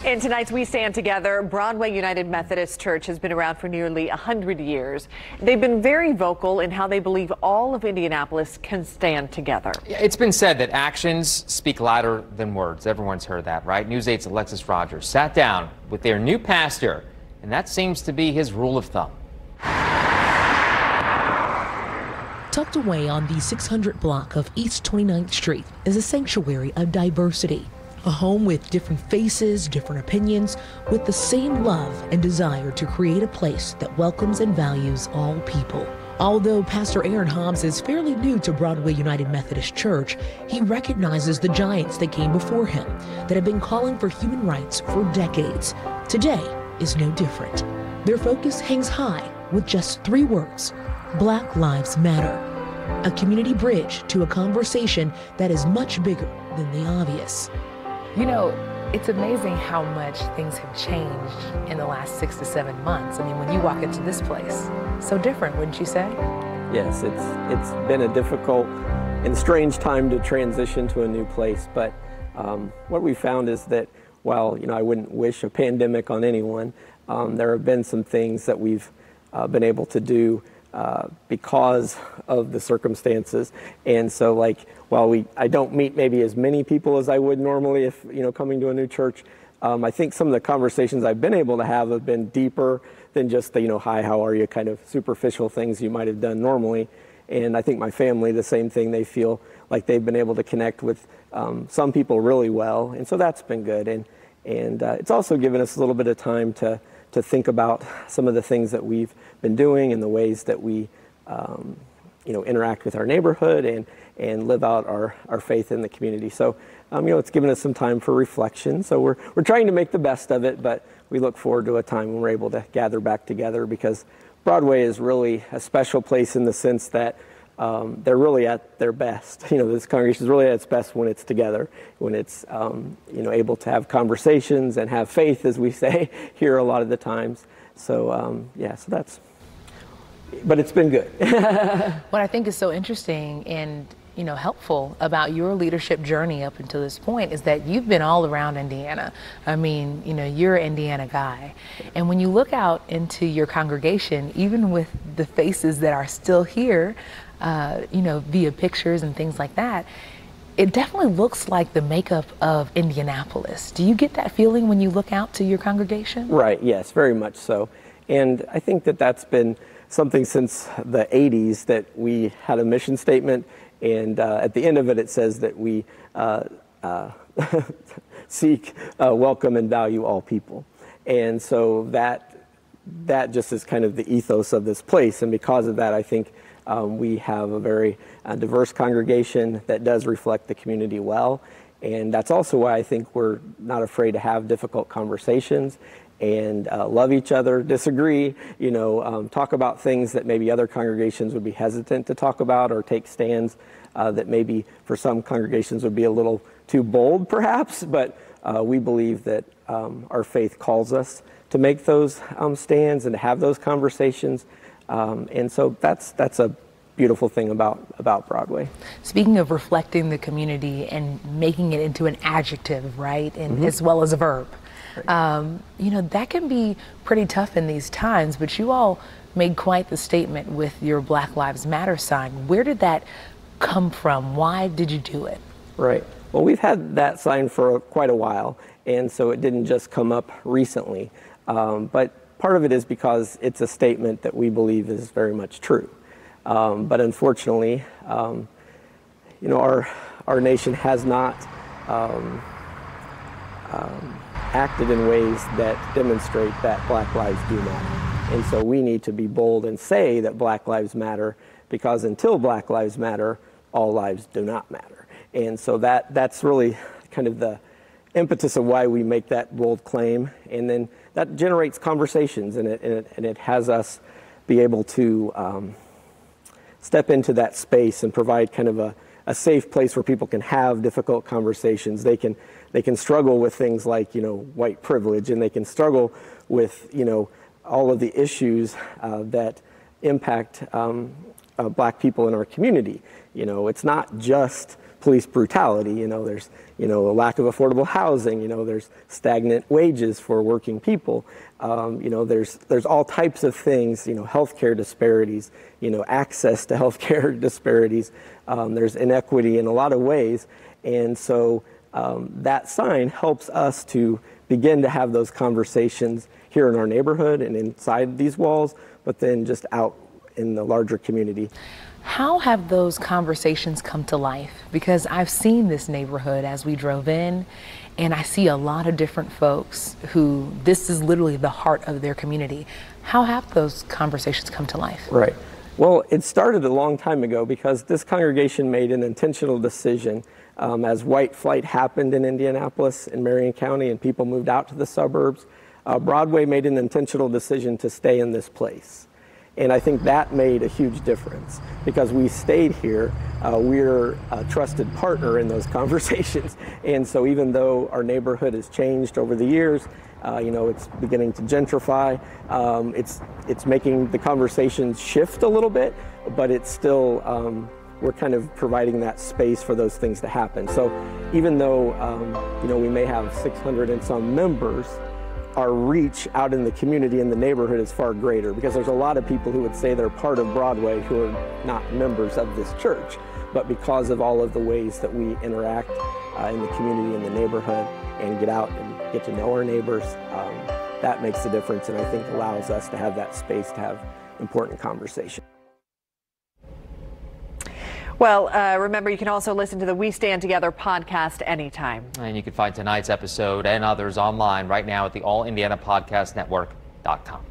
In tonight's We Stand Together, Broadway United Methodist Church has been around for nearly 100 years. They've been very vocal in how they believe all of Indianapolis can stand together. It's been said that actions speak louder than words. Everyone's heard that, right? News 8's Alexis Rogers sat down with their new pastor, and that seems to be his rule of thumb. Tucked away on the 600 block of East 29th Street is a sanctuary of diversity. A home with different faces, different opinions, with the same love and desire to create a place that welcomes and values all people. Although Pastor Aaron Hobbs is fairly new to Broadway United Methodist Church, he recognizes the giants that came before him that have been calling for human rights for decades. Today is no different. Their focus hangs high with just 3 words: Black Lives Matter. A community bridge to a conversation that is much bigger than the obvious. You know, it's amazing how much things have changed in the last 6 to 7 months. I mean, when you walk into this place, so different, wouldn't you say? Yes, it's been a difficult and strange time to transition to a new place. But what we found is that while, I wouldn't wish a pandemic on anyone, there have been some things that we've been able to do because of the circumstances. And so, while I don't meet maybe as many people as I would normally if, coming to a new church, I think some of the conversations I've been able to have been deeper than just the, hi, how are you, kind of superficial things you might have done normally. And I think my family, the same thing, they feel like they've been able to connect with some people really well. And so that's been good. And it's also given us a little bit of time to think about some of the things that we've been doing and the ways that we, interact with our neighborhood and live out our faith in the community. So, it's given us some time for reflection. So we're trying to make the best of it, but we look forward to a time when we're able to gather back together, because Broadway is really a special place in the sense that they're really at their best. This congregation is really at its best when it's together, when it's, able to have conversations and have faith, as we say here a lot of the times. So, so that's, but it's been good. What I think is so interesting and, helpful about your leadership journey up until this point is that you've been all around Indiana. I mean, you're an Indiana guy. And when you look out into your congregation, even with the faces that are still here, via pictures and things like that, it definitely looks like the makeup of Indianapolis. Do you get that feeling when you look out to your congregation? Right, yes, very much so. And I think that that's been something since the 80s, that we had a mission statement, and at the end of it, it says that we seek, welcome, and value all people. And so that just is kind of the ethos of this place. And because of that, I think we have a very diverse congregation that does reflect the community well. And that's also why I think we're not afraid to have difficult conversations and love each other, disagree, talk about things that maybe other congregations would be hesitant to talk about, or take stands that maybe for some congregations would be a little too bold perhaps, but we believe that our faith calls us to make those stands and to have those conversations. And so that's a beautiful thing about Broadway. Speaking of reflecting the community and making it into an adjective, right, and as well as a verb, that can be pretty tough in these times, but you all made quite the statement with your Black Lives Matter sign. Where did that come from? Why did you do it? Right. Well, we've had that sign for quite a while, and so it didn't just come up recently. But part of it is because it's a statement that we believe is very much true. But unfortunately, our nation has not acted in ways that demonstrate that Black lives do matter. And so we need to be bold and say that Black lives matter, because until Black lives matter, all lives do not matter. And so that's really kind of the impetus of why we make that bold claim. And then that generates conversations, and it has us be able to step into that space and provide kind of a safe place where people can have difficult conversations. They can struggle with things like, white privilege, and they can struggle with, all of the issues that impact Black people in our community. It's not just police brutality. There's a lack of affordable housing. There's stagnant wages for working people. There's all types of things. Healthcare disparities. Access to healthcare disparities. There's inequity in a lot of ways, and so that sign helps us to begin to have those conversations here in our neighborhood and inside these walls, but then just out in the larger community. How have those conversations come to life? Because I've seen this neighborhood as we drove in, and I see a lot of different folks who this is literally the heart of their community. How have those conversations come to life? Right. Well, it started a long time ago because this congregation made an intentional decision as white flight happened in Indianapolis and Marion County and people moved out to the suburbs. Broadway made an intentional decision to stay in this place. And I think that made a huge difference because we stayed here. We're a trusted partner in those conversations. And so even though our neighborhood has changed over the years, it's beginning to gentrify. It's making the conversations shift a little bit, but it's still, we're kind of providing that space for those things to happen. So even though, we may have 600 and some members, our reach out in the community and the neighborhood is far greater because there's a lot of people who would say they're part of Broadway who are not members of this church. But because of all of the ways that we interact in the community and the neighborhood and get out and get to know our neighbors, that makes a difference and I think allows us to have that space to have important conversations. Well, remember, you can also listen to the We Stand Together podcast anytime. And you can find tonight's episode and others online right now at the allindianapodcastnetwork.com.